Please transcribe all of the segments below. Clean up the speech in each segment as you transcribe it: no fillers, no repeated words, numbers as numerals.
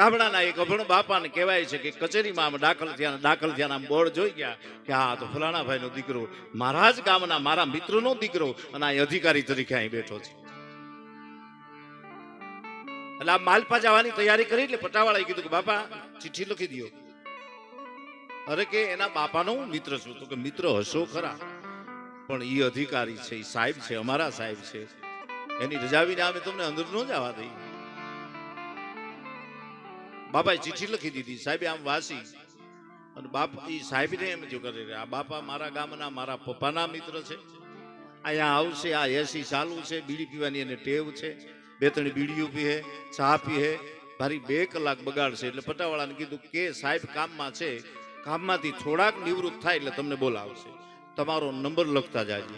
ગામડાના એક અભણ બાપાને કહેવાય છે કે કચેરીમાં આમ દાખલ થયા આમ બોર્ડ જોઈ ગયા કે આ તો ફલાણા ભાઈનો દીકરો, મારા જ ગામના મારા મિત્રનો દીકરો, અને આ અધિકારી તરીકે અહીં બેઠો છે. એટલે આ માલપા જવાની તૈયારી કરી. એટલે પટાવાળાએ કીધું કે બાપા ચિઠ્ઠી લખી દો. અરે કે એના બાપાનો હું મિત્ર છું. તો કે મિત્ર હશો ખરા, પણ એ અધિકારી છે, એ સાહેબ છે, અમારા સાહેબ છે, એની રજા વિના અમે તમને અંદર ન જવા દઈએ. બાપાએ ચિઠ્ઠી લખી દીધી. સાહેબે આમ વાસી અને બાપ એ સાહેબને એમ જો કરે આ બાપા મારા ગામના મારા પપ્પાના મિત્ર છે, અહીંયા આવશે, આ એસી ચાલુ છે, બીડી પીવાની એને ટેવ છે, 2-3 બીડીઓ પીએ, ચા પીએ, ભારી 2 કલાક બગાડશે. એટલે પટાવાળાને કીધું કે સાહેબ કામમાં છે, કામમાંથી થોડાક નિવૃત્ત થાય એટલે તમને બોલાવશે, તમારો નંબર લખતા જાજો.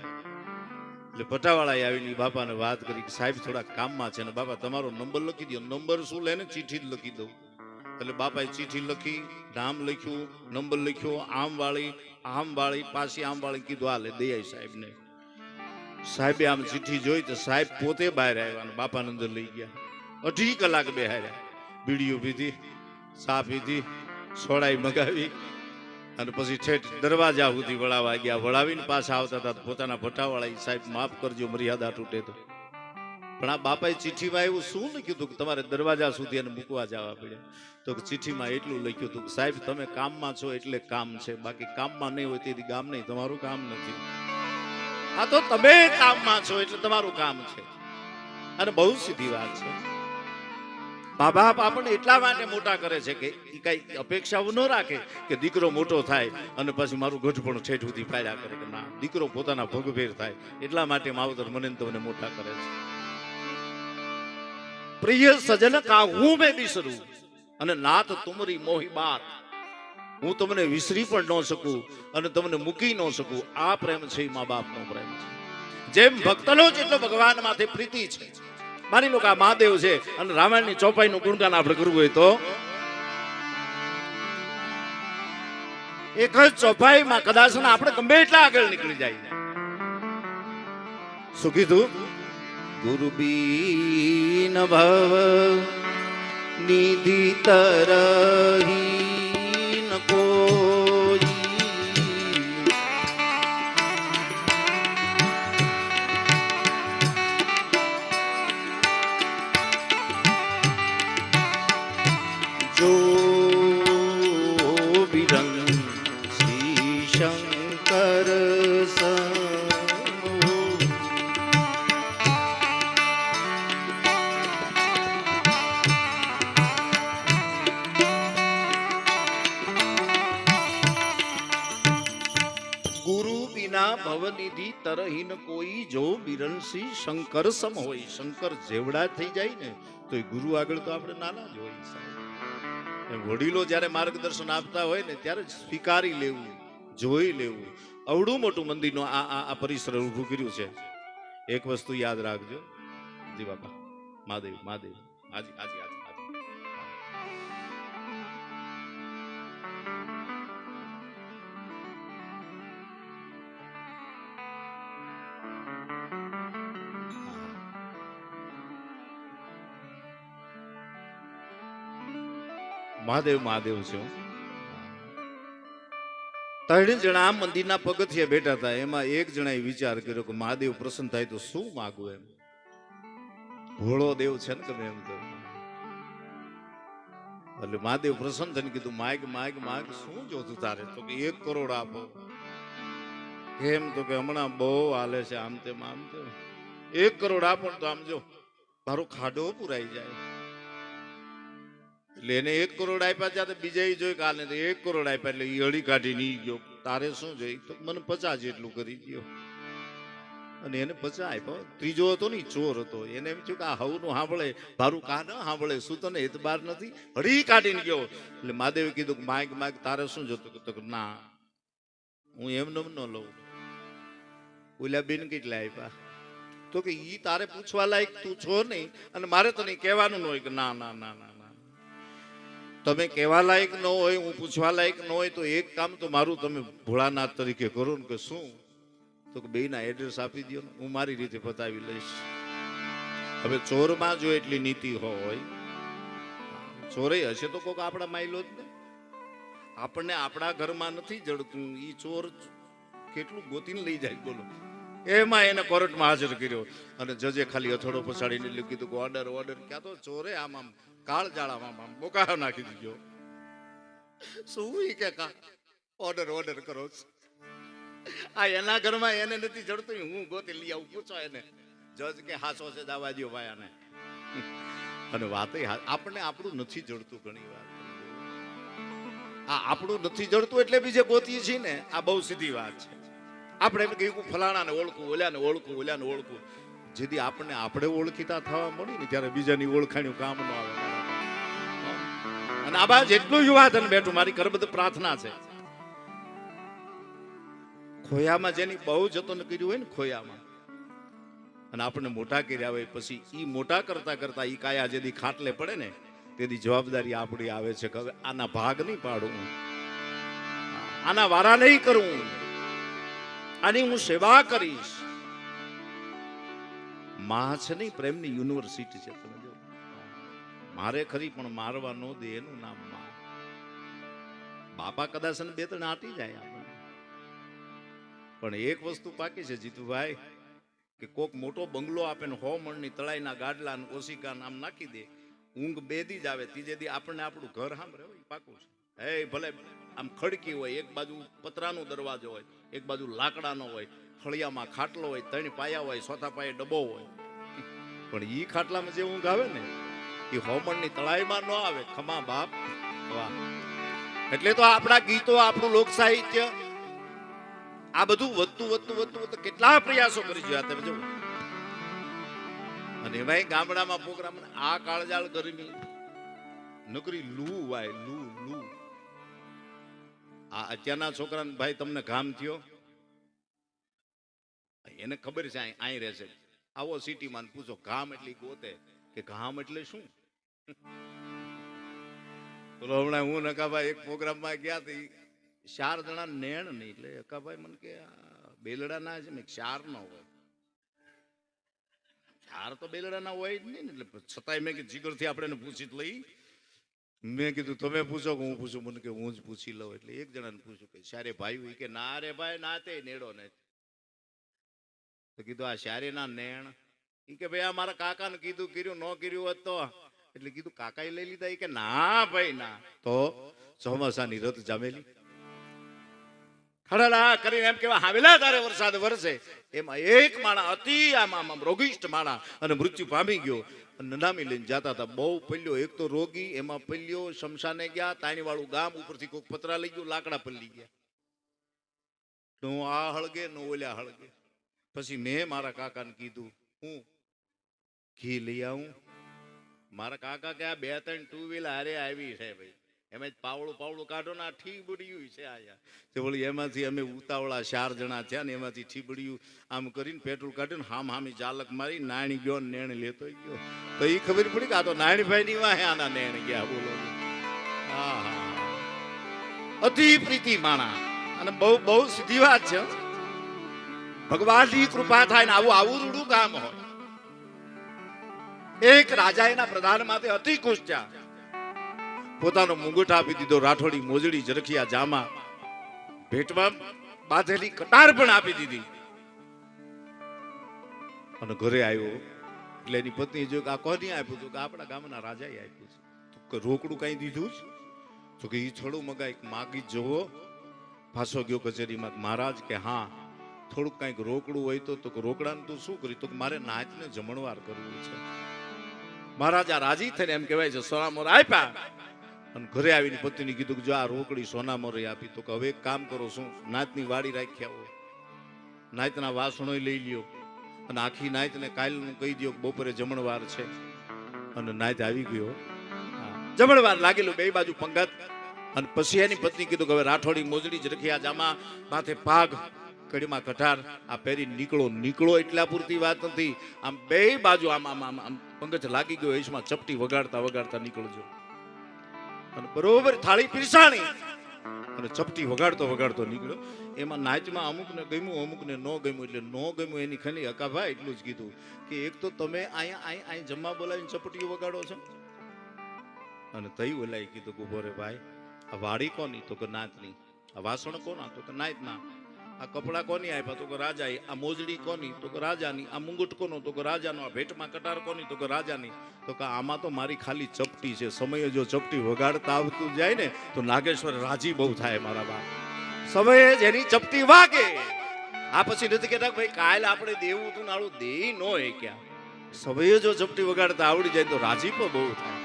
એટલે પટાવાળાએ આવીને બાપાને વાત કરી કે સાહેબ થોડા કામમાં છે ને બાપા તમારો નંબર લખી દો. નંબર શું લે ને, ચિઠ્ઠી જ લખી દઉં. એટલે બાપાએ ચિઠ્ઠી લખી, નામ લખ્યું, નંબર લખ્યો, આમ વાળી પાછી આમ વાળી કીધું આ લે દયાઈ સાહેબને. સાહેબે આમ ચિઠ્ઠી જોઈ તો સાહેબ પોતે બહાર આવ્યા અને બાપાને અંદર લઈ ગયા. 2.5 કલાક બેહાર્યા, બીડીઓ પીધી, ચા પીધી, સોડાઈ મગાવી અને પછી ઠેઠ દરવાજા સુધી વળાવા ગયા. વળાવીને પાછા આવતા હતા પોતાના ભટાવાળા સાહેબ માફ કરજો મર્યાદા તૂટે તો. પણ આ બાપાએ ચિઠ્ઠીમાં એવું શું લખ્યું હતું કે તમારે દરવાજા સુધી એને મૂકવા જવા પડ્યા? તો ચિઠ્ઠીમાં એટલું લખ્યું હતું કે સાહેબ તમે કામમાં છો એટલે કામ છે, બાકી કામમાં નહીં હોય તેથી ગામ નહીં, તમારું કામ નથી. આ તો તમે કામમાં છો એટલે તમારું કામ છે. અને બહુ સીધી વાત છે. મા બાપ આપણને એટલા માટે મોટા કરે છે કે એ કઈ અપેક્ષાઓ ન રાખે કે દીકરો મોટો થાય અને પછી મારું ગઢપણ ઠેઠ સુધી પાડ્યા કરે કે ના, દીકરો પોતાના ભગભેર થાય. એટલા માટે માવતર મને તમને મોટા કરે છે. પ્રિય સજન કાહું મેં બિસરું અને નાથ તુમરી મોહી બાત, હું તમને વિસરી પણ ન શકું અને તમને મૂકી ન શકું. આ પ્રેમ છે મા બાપનો પ્રેમ છે. જેમ ભક્તનો જેટલો ભગવાન માથે પ્રીતિ છે, માની લો કે આ મહાદેવ છે અને રામાયણની ચોપાઈનું ગુણગાન આપણે કરવું હોય તો એક જ ચોપાઈમાં કદાચ આપણે ગમે એટલા આગળ નીકળી જાય. શું કીધું? ગુરુ બીન ભવ નિધિ તરહીન કોઈ, જો બિરંગ શ્રી શંકર ભવનિધિ તરહીન કોઈ, જો બિરંસી શંકર સમ હોય. શંકર જેવડા થઈ જાય ને તો એ ગુરુ આગળ તો આપણે નાના જ હોય સાહેબ. વડીલો જ્યારે માર્ગદર્શન આપતા હોય ને ત્યારે સ્વીકારી લેવું, જોઈ લેવું. અવડું મોટું મંદિરનું આ પરિસર ઊભું કર્યું છે. એક વસ્તુ યાદ રાખજો જી બાપા, મહાદેવ મહાદેવ હાજી હાજી હાજી. મહાદેવ મહાદેવ છે. 3 જણા આ મંદિરના પગથિયે બેઠા હતા. એમાં એક જણાએ વિચાર કર્યો કે મહાદેવ પ્રસન્ન થાય તો શું માગું એમ. ભોળો દેવ છે ને તમે એમ તો. એટલે મહાદેવ પ્રસન્ન થઈને કીધું માગ માગ માગ, શું જોતું તારે? તો કે 1 કરોડ આપો. કેમ? તો કે હમણાં બહુ હાલે છે આમ તેમ આમ તેમ. 1 કરોડ આપો તો આમ જો મારો ખાડો પુરાઈ જાય. એટલે એને 1 કરોડ આપ્યા ત્યારે બીજા જોઈ કાલે 1 કરોડ આપ્યા એટલે એ અડી કાઢી નહીં ગયો. તારે શું જોઈ? તો મને 50 જેટલું કરી ગયો. અને એને 50 આપ્યો. ત્રીજો હતો ને ચોર હતો, એને એમ થયું કે આ હવનું સાંભળે મારું કા ન સાંભળે, શું તને એતબાર નથી? હળી કાઢીને ગયો. એટલે મહાદેવે કીધું કે માગ માગ તારે શું જોતું? તો ના, હું એમને ન લઉં. ઓલા બેન કેટલા આપ્યા? તો કે ઈ તારે પૂછવા લાયક તું છો નહીં અને મારે તને કહેવાનું ન હોય કે ના ના ના ના. તમે કહેવા લાયક ન હોય, હું પૂછવા લાયક ન હોય તો એક કામ તો મારું તમે ભોળાનાથ તરીકે કરો ને. કે શું? તો કે બેયના એડ્રેસ આપી દો ને, હું મારી રીતે પતાવી લઈશ. હવે ચોરમાં જો એટલી નીતિ હોય, ચોરે હશે તો કોક આપણા માયલો જ ને. આપણને આપણા ઘરમાં નથી જડતું, ઈ ચોર કેટલું ગોતીને લઈ જાય બોલો. એમાં એને કોર્ટમાં હાજર કર્યો અને જજે ખાલી અથડો પછાડીને એટલે કીધું કે ઓર્ડર ઓર્ડર. ક્યાં તો ચોરે આમ આમ કાળજાળામાં આમ બોકાયો નાખી દીધો. શું ઈ કે ઓર્ડર ઓર્ડર કરો છો? આ એના ઘરમાં એને નથી જડતું, હું ગોતી લઈ આવું, પૂછો એને. જજ કે હાસો છે, દાવા દો ભાઈ આને. અને વાત આપણને આપણું નથી જડતું ઘણી વાર. આ આપણું નથી જડતું એટલે બીજે ગોતીએ છીએ ને, આ બહુ સીધી વાત છે. આપણે એમ કહ્યું ફલાણાને ઓળખું, ઓલ્યાને ઓળખું, ઓલ્યાને ઓળખું. જેથી આપણને આપણે ઓળખીતા થવા મળી ને ત્યારે બીજાની ઓળખાણ્યું કામ ન આવે. અને આ બાજુ જેટલું યુવાધન બેઠું, મારી કરબદ્ધ પ્રાર્થના છે, ખોયામાં જેની બહુ જતન કર્યું હોય ને, ખોયામાં, અને આપણને મોટા કર્યા હોય, પછી ઈ મોટા કરતા કરતા ઈ કાયા જેથી ખાટલે પડે ને તેની જવાબદારી આપણી આવે છે કે હવે આના ભાગ નહીં પાડું, આના વારા નહીં કરું, આની હું સેવા કરીશ. માં છે નહીં, પ્રેમની યુનિવર્સિટી છે. તમે જો, મારે ખરી પણ મારવા ન દે એનું નામ માં. બાપા કદાચ બે ત્રણ આટી જાય આપણે, પણ એક વસ્તુ પાકી છે જીતુભાઈ, કે કોક મોટો બંગલો આપે ને 100 મણની તળાઈના ગાડલા ને ઓશિકા નામ નાખી દે, ઊંઘ બેદી જ આવે, ત્રીજે દી આપણને આપણું ઘર સાંભળે હોય પાકું છે. હે ભલે આમ ખડકી હોય, એક બાજુ પતરાનો દરવાજો હોય, એક બાજુ લાકડાનો હોય, ફળિયામાં ખાટલો હોય, 3 પાયા હોય, ચોથા પાયે ડબ્બો હોય, પણ ઈ ખાટલામાં જે ઊંઘ આવે ને એ 100 મણની તળાઈમાં ન આવે. ખમા બાપ, વાહ. એટલે તો આપણા ગીતો, આપણું લોક સાહિત્ય, આ બધું વધતું વધતું વધતું વધતું કેટલા પ્રયાસો કરી જોયા તમે જો. અને એમાં ગામડામાં પ્રોગ્રામ, આ કાળજાળ ગરમી, નકરી લૂ વાય, લૂ લૂ. આ અત્યારના છોકરાને ભાઈ તમને ઘામ થયો, એને ખબર છે અહીં રહેશે, આવો સિટીમાં પૂછો ઘામ એટલે ગોતે કે ઘામ એટલે શું. હમણાં હું નકાભાઈ એક પ્રોગ્રામમાં ગયા હતી, 4 જણા નેણ નહીં, એટલે અકાભાઈ મને કે બેલડા ના છે ને, 4 ન હોય, 4 તો બેલડા ના હોય જ નહીં ને. એટલે છતાંય મેં કે જીગર થી આપણે પૂછી જ લઈ. મેં કીધું તમે પૂછો કે હું પૂછું? મને કે હું જ પૂછી લઉં. એટલે એક જણાને પૂછ્યું કે શારે ભાઈ, કે ના રે ભાઈ ના, તે નેડો ને. તો કીધું આ શારે ના નેણ, ઈ કે ભાઈ આ મારા કાકાને કીધું, કર્યું ન કર્યું હોત તો. એટલે કીધું કાકાએ લઈ લીધા? ઈ કે ના ભાઈ ના. તો ચોમાસાની રત જામેલી ખડલા કરીને એમ કેવા હાવેલા તારે વરસાદ વરસે, એમાં એક માણા અતિ આમ રોગિષ્ઠ માણા અને મૃત્યુ પામી ગયો. નનામી લઈને જતા હતા, બહુ પલ્યો. એક તો રોગી, એમાં પલ્યો, શમશાને ગયા, તાણી વાળું ગામ, ઉપરથી કોઈક પતરા લઈ ગયું, લાકડા પલ્લી ગયા. નો આ હળગે નો ઓલ્યા હળગે. પછી મેં મારા કાકાને કીધું, હું ઘી લઈ આવું? મારા કાકા કે આ 2-3 ટુ વ્હીલર હારે આવી છે ભાઈ, એમ જ પાવળું પાવળું કાઢો ને, આ ઠીબડિયું છે આયા. તો વળી એમાંથી અમે ઉતાવળા 4 જણા થયા ને, એમાંથી ઠીબડિયું આમ કરીને પેટ્રોલ કાઢીને હામી જાલક મારી નાણી ગયો, નેણ લેતો ગયો. તો એ ખબર પડી કે આ તો નાણીભાઈ ની વાહે આના નેણ ગયા. બોલો, હા હા, અતિ પ્રીતિ માણા. અને બહુ બહુ સીધી વાત છે, ભગવાનની કૃપા થાય ને આવું આવું રૂડું કામ હોય. એક રાજા એના પ્રધાન માટે અતિ ખુશ થયા, પોતાનો મુંગટ આપી દીધો, રાઠોડી મોજડી જરખિયા જામા, ભેટમાં બાંધેલી કટાર પણ આપી દીધી. અને ઘરે આવ્યો એટલે એની પત્ની જો આ કોની આપ્યું? તો કે આપણા ગામના રાજાએ આપ્યું છે. તો કે રોકડું કઈ દીધું છે? તો કે ઈ થોડું મગાઈ માગી જોવો. પાછો ગયો કચેરીમાં, મહારાજ કે હા થોડુંક કઈક રોકડું હોય તો કે રોકડાનું તું શું કર્યું? તો કે મારે નાચને જમણવાર કરવું છે. મહારાજા રાજી થઈને એમ કહેવાય છે સોનામોર આપ્યા. અને ઘરે આવીને પત્નીને કીધું કે જો આ રોકડી સોનામોરે આપી. તો કે હવે એક કામ કરો, શું નાચની વાડી રાખ્યા હોય, નાચના વાસણો લઈ લ્યો, અને આખી નાચને કાલનું કહી દો બપોરે જમણવાર છે. અને નાચ આવી ગયો, જમણવાર લાગેલું, બે બાજુ પંગત. અને પછી એની પત્ની કીધું કે હવે રાઠોડી મોજડી જ રખી, આ જામા માથે પાગ, કડીમાં કઠાર, આ પહેરી નીકળો. નીકળો એટલા પૂરતી વાત નથી, આમ બે બાજુ આમ આમ આમ આમ પંગત લાગી ગયો, એમાં ચપટી વગાડતા વગાડતા નીકળજો. અને બરોબર થાળી પીરસાણી અને ચપટી વગાડતો વગાડતો નીકળ્યો. એમાં નાચમાં અમુકને ગમ્યું, અમુકને ન ગમ્યું. એટલે ન ગમ્યું એની ખની હકાભાઈ એટલું જ કીધું કે એક તો તમે અહીંયા જમવા બોલાવીને ચપટીઓ વગાડો છો, અને તઈ ઓલાએ કીધું કે ઉભો રે ભાઈ, આ વાડી કોની? તો કે નાતની. આ વાસણ કોના? તો કે નાતના. આ કપડા કોની આપ્યા? તો કે રાજા. આ મોજડી કોની? તો કે રાજાની. આ મુંગટ કોનો? તો કે રાજાનો. આ ભેટમાં કટાર કોની? તો કે રાજાની. તો કે આમાં તો મારી ખાલી ચપટી છે. સમયે જો ચપટી વગાડતા આવતું જાય ને તો નાગેશ્વર રાજી બહુ થાય મારા બાપ. સમયે જેની ચપટી વાગે, આ પછી નથી કહેતા ભાઈ કાલ આપણે દેવું તું નાળું દેઈ ન હોય ક્યાં. સમયે જો ચપટી વગાડતા આવડી જાય તો રાજી પણ બહુ થાય.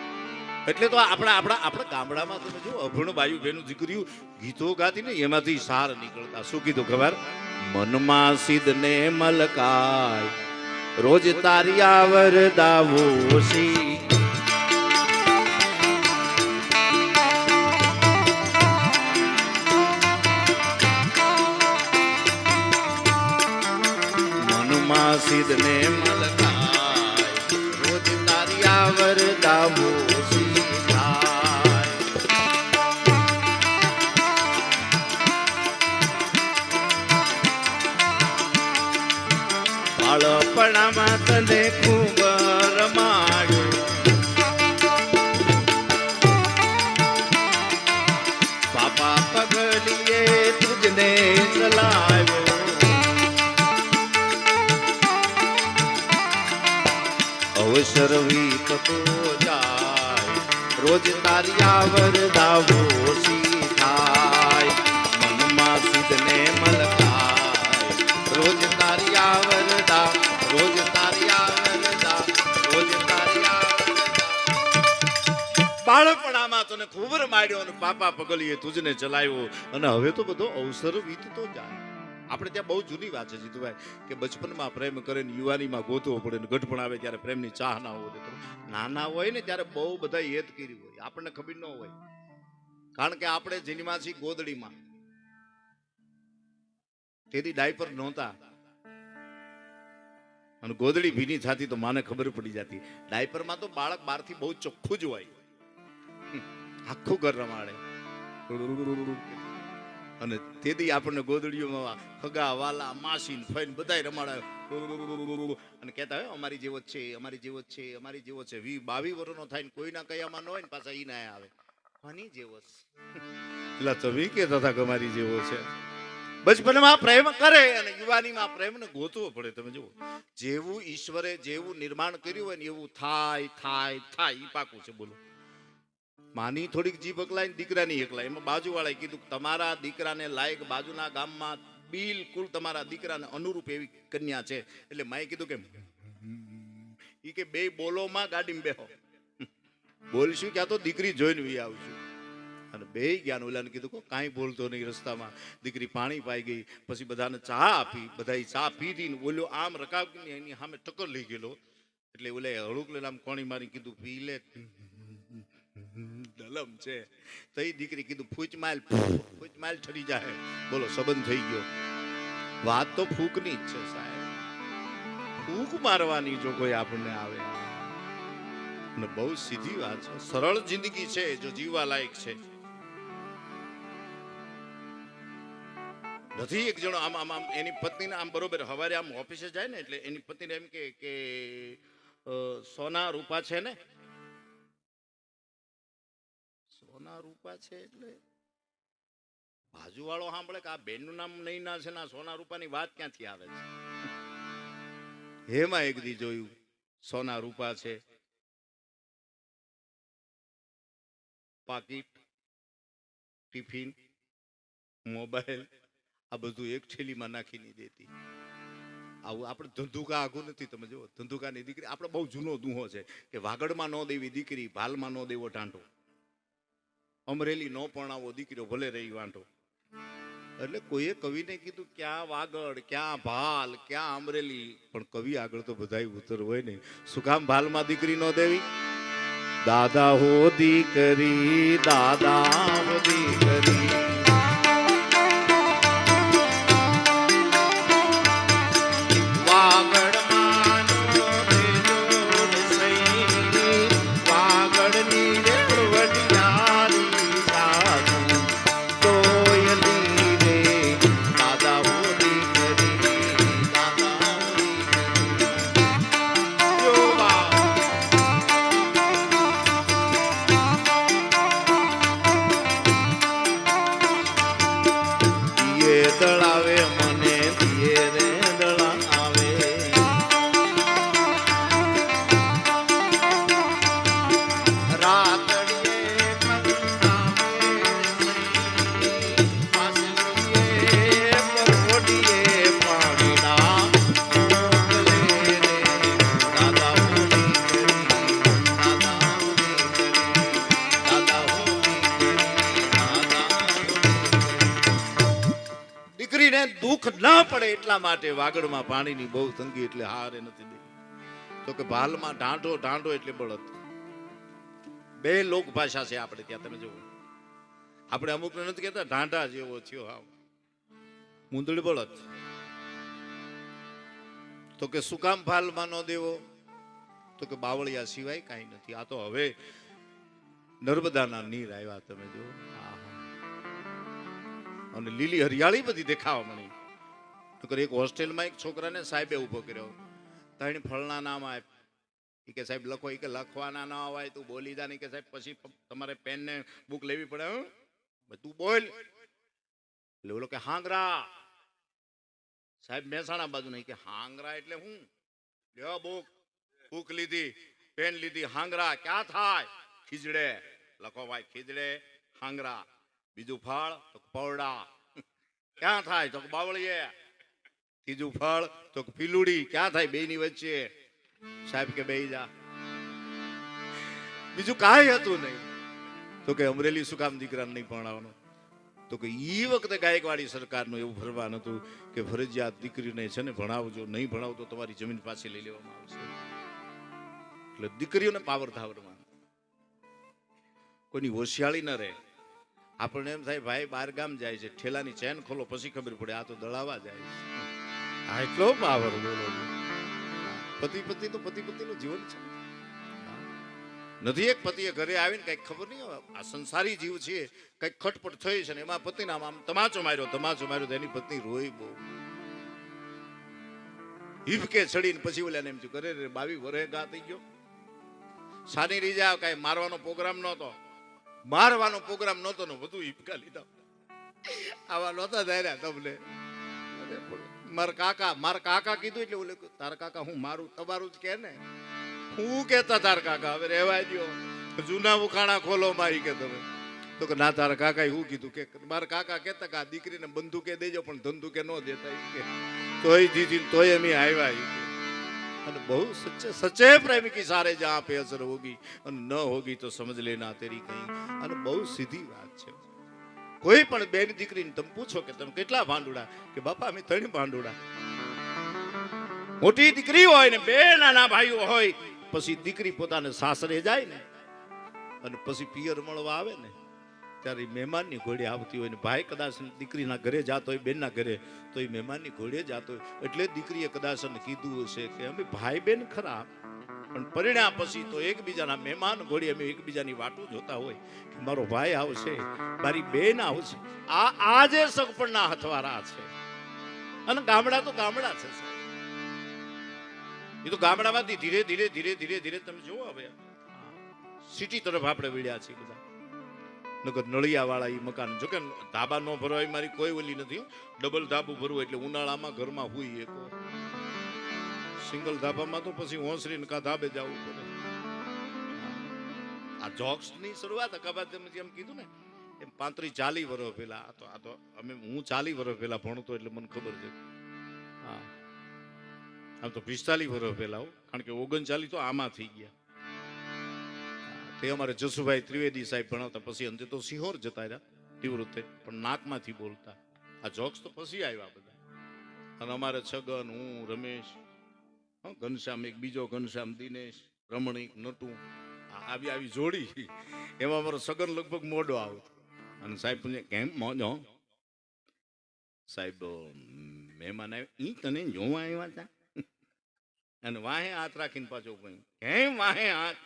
એટલે તો આપણા ગામડામાં તમે જો અભણ બાયુ બેનું દીકરીઓ ગીતો ગાતી ને એમાંથી સાર નીકળતા. શું કીધું ખબર? મનમાં સિદ્ધ ને મલકાય, રોજ તારિયા વરદાવો સી. મનમાં સિદ્ધ ને મલકાય, રોજ તારિયા વરદાવો સી. બાળપણામાં તને ખૂબ રમાડ્યો, બાપા પગલીએ તુજને ચલાવ્યો. અવસર વીતતો જાય, રોજ તારિયા વરદાવો સી થાય. મનમાં સિદ્ધને મલકાય, રોજ તારિયા વરદા, રોજ તારિયા વરદા, રોજ તારિયા વરદા. બાળપણામાં તને ખૂબ રમાડ્યો અને પાપા પગલીએ તુજને ચલાવ્યો. અને હવે તો બધો અવસર વીતતો જાય. આપણે ત્યાં બહુ જૂની વાત છે જીતુભાઈ કે બચપનમાં પ્રેમ કરે ને યુવાનીમાં ગોતવો પડે ને ગઢપણ આવે ત્યારે પ્રેમની ચાહ ના હોય. નાના હોય ને ત્યારે બહુ બધા યેદ કરી હોય, આપણને ખબર ન હોય. કારણ કે આપણે જન્મ્યા છીએ ગોદડીમાં, તેથી ડાયપર નહોતા અને ગોદડી ભીની થતી તો માને ખબર પડી જતી. ડાયપરમાં તો બાળક બહારથી બહુ ચોખ્ખું જ હોય, આખું ઘર રમાડે અને તેથી આપણને ગોદડીઓમાં ખગા વાલા માસી ફઈન બધાય રમાડે અને કહેતા હોય અમારી જેવો જ છે, અમારી જેવો જ છે, અમારી જેવો છે. 22 વર્ષનો થાય ને કોઈના કયામાં ન હોય ને પાછા ઈ ના આવે આની જેવો એટલે તમે કહેતા હતા કે અમારી જેવો છે. બચપનમાં પ્રેમ કરે અને યુવાનીમાં પ્રેમને ગોતવો પડે. તમે જુઓ જેવું ઈશ્વરે જેવું નિર્માણ કર્યું હોય ને એવું થાય થાય થાય ઈ પાકું છે. બોલો માની થોડીક જીભ અકલાય દીકરાની એકલાય. એમાં બાજુવાળાએ કીધું તમારા દીકરાને લાયક બાજુના ગામમાં બિલકુલ તમારા દીકરાને અનુરૂપ એવી કન્યા છે. એટલે માએ કીધું કે ઈ કે બે બોલોમાં ગાડીમાં બેહો, બોલશું ક્યાં તો દીકરી જોઈને વી આવશું. અને બે જ્ઞાન ઓલાને કીધું કે કાંઈ બોલતો નહીં. રસ્તામાં દીકરી પાણી પાઈ ગઈ, પછી બધાને ચા આપી, બધા ચા પીધી ને બોલ્યો આમ રકાબ એની સામે ટક્કર લઈ ગયેલો. એટલે ઓલે હળુક લઈને આમ કોણી મારી કીધું પી લે દલમ છે. તો એ દીકરી કીધું ફૂચ માલ ઠરી જાય. બોલો સંબંધ થઈ ગયો. વાત તો ફૂકની જ છે સાહેબ, ફૂક મારવાની જો કોઈ આપણને આવે. અને બહુ સીધી વાત છે, સરળ જિંદગી છે જો જીવવા લાયક છે. નથી એક જણો આમ આમ આમ એની પત્નીને આમ બરોબર હવારે આમ ઓફિસે જાય ને એટલે એની પત્નીને એમ કે સોના રૂપા છે ને, સોના રૂપા છે. એટલે બાજુવાળો સાંભળે કે આ બેનનું નામ નહીં ના છે ને સોના રૂપાની વાત ક્યાંથી આવે છે. એમાં એક દી જોયું સોના રૂપા છે, પાકીટ, ટિફિન, મોબાઈલ આ બધું એક થેલીમાં નાખીને દેતી. આવું આપણે ધંધુકા આઘું નથી. તમે જુઓ ધંધુકાની દીકરી આપણે બહુ જૂનો દુહો છે કે વાગડમાં ન દેવી દીકરી, ભાલમાં ન દેવો ટાંટો, અમરેલી ન પરણાવો દીકરો ભલે રહી વાંઢો. એટલે કોઈએ કવિને કીધું ક્યાં વાગડ, ક્યાં ભાલ, ક્યાં અમરેલી, પણ કવિ આગળ તો બધાય ઉત્તર હોય ને. શું કામ ભાલમાં દીકરી ન દેવી? દાદા હો દીકરી, દાદા હો દીકરી, દુઃખ ના પડે એટલા માટે વાગડમાં પાણીની બહુ તંગી એટલે હારે નથી દે. તો કે ભાલમાં ઢાંઢો ઢાંઢો એટલે બળદ. બે લોક ભાષા છે આપણે ત્યાં. તમે જુઓ, આપણે અમુક નથી કહેતા ઢાંઢા જેવો થયો હાવ, મુંદડી બળદ. તો કે શું કામ ભાલમાં ન દેવો? તો કે બાવળિયા સિવાય કાંઈ નથી. આ તો હવે નર્મદાના નીર આવ્યા. તમે જો, અને લીલી હરિયાળી બધી દેખાવા મળી. તો કે એક હોસ્ટેલમાં એક છોકરાને સાહેબે ઉભો કર્યો. તાણી ફળના નામ આપ. એ કે સાહેબ લખો. એ કે લખવાના ના હોય તું બોલી જા. નહીં કે સાહેબ પછી તમારે પેન ને બુક લેવી પડે. તું બોલ. એટલે બોલો કે હાંગરા. સાહેબ મહેસાણા બાજુ નહીં. કે હાંગરા એટલે હું? લ્યો બુક. બુક લીધી, પેન લીધી. હાંગરા ક્યાં થાય? ખીજડે. લખો ભાઈ, ખીજડે હાંગરા. બીજું ફળ તો પૌડા. ક્યાં થાય? તો બાવળીએ. ત્રીજું ફળ તો પીલુડી. ક્યાં થાય? બે ની વચ્ચે. સાહેબ કે બેહી જા. બીજું કાંઈ હતું નહીં. તો કે અમરેલી શું કામ દીકરાને નહીં ભણાવવાનું? તો કે ઈ વખતે ગાયકવાડી સરકારનું એવું ફરમાન હતું કે ફરજિયાત દીકરીને છે ને ભણાવજો, નહીં ભણાવો તો તમારી જમીન પાછી લઈ લેવામાં આવશે. એટલે દીકરીઓને પાવર ધાવરમાં કોઈની હોશિયાળી ન રહે. આપણને એમ થાય ભાઈ બાર ગામ જાય છે, ઠેલાની ચેન ખોલો પછી ખબર પડે આ તો દળાવા જાય છે. આ એટલો પાવર. બોલો, પતિ પત્ની તો પતિ પત્નીનું જીવન છે. નથી એક પતિએ ઘરે આવીને કઈક ખબર નહીં હોય આ સંસારી જીવ છે, કઈક ખટપટ થઈ છે ને એમાં પતિને આમ તમાચો માર્યો એની પત્ની રોઈ બહુ. હિફકે ચડીને પછી ઓલાને એમ કરે રે 22 વર્ષે ગા થઈ ગયો. સાની રીજા કઈ મારવાનો પ્રોગ્રામ નહોતો ને બધું હિપકા લીધા. આવા નહોતા ધાર્યા તમને. મારા કાકા કીધું એટલે ઓલે તારા કાકા હું મારું તમારું જ કે ને. હું કેતા તાર કાકા હવે રહેવા દો, જૂના ઉખાણા ખોલો મારી કે તમે. તો કે ના તારા કાકા એવું કીધું કે મારા કાકા કેતા કે આ દીકરીને બંદૂકે દેજો પણ ધંધુકે ન દેતા. કે તોય દીધી તોય અમે આવ્યા. અને બહુ સચ્ચે પ્રેમી કી સારે જહાં પે અસર હોગી અને ન હોગી તો સમજ લેના તેરી કहीं. અને બહુ સીધી વાત છે. કોઈ પણ બેન દીકરીને તમે પૂછો કે તમે કેટલા ભાંડુડા? કે બાપા અમે 3 ભાંડુડા. મોટી દીકરી હોય ને 2 નાના ભાઈઓ હોય, પછી દીકરી પોતાને સાસરે જાય ને અને પછી પિયર મળવા આવે ને ત્યારે મહેમાનની ઘોડે આવતી હોય ને ભાઈ કદાચ દીકરીના ઘરે જાતો હોય, બેનના ઘરે, તો એ મહેમાનની ઘોડે જાતો હોય. એટલે દીકરીએ કદાચ કીધું હશે કે અમે ભાઈ બેન ખરા પણ પરિણ્યા પછી તો એકબીજાના મહેમાન ઘોડે અમે એકબીજાની વાટો જોતા હોય કે મારો ભાઈ આવશે, મારી બેન આવશે. આ જે સગપણના હથવારા છે. અને ગામડા તો ગામડા છે. એ તો ગામડામાંથી ધીરે ધીરે તમે જુઓ હવે સિટી તરફ આપણે વળ્યા છીએ બધા. નકર નળિયા વાળા એ મકાન. જોકે ધાબા ન ભરવા મારી કોઈ ઓલી નથી. ડબલ ધાબુ ભરવું એટલે ઉનાળામાં ઘરમાં હુઈ એકો. સિંગલ ધાબામાં તો પછી હોંસરી કા ધાબે જવું પડે. આ જોક્સ ની શરૂઆત અકાબાદ એમ કીધું ને એમ 35-40 વર્ષ પહેલા. આ તો હું 40 વર્ષ પહેલા ભણતો એટલે મને ખબર છે. હા, આમ તો 45 વર્ષ પહેલા, કારણ કે 39 તો આમાં થઈ ગયા. તે અમારે જસુભાઈ ત્રિવેદી સાહેબ ભણાવતા. પછી અંતે તો સિહોર જતા રહ્યા નિવૃત્તે, પણ નાકમાંથી બોલતા. આ જોક્સ તો પછી આવ્યા બધા. અને અમારે છગન, હું, રમેશ, ઘનશ્યામ, એક બીજો ઘનશ્યામ, દિનેશ, રમણીક, નટુ, આવી જોડી. એમાં અમારો સગન લગભગ મોડો આવતો. અને સાહેબ પૂછે કેમ મોજો? સાહેબ મહેમાન આવ્યા ઈ તને જોવા આવ્યા હતા? અને વાહે હાથ રાખીને પાછો કહ્યું કેમ વાહે હાથ?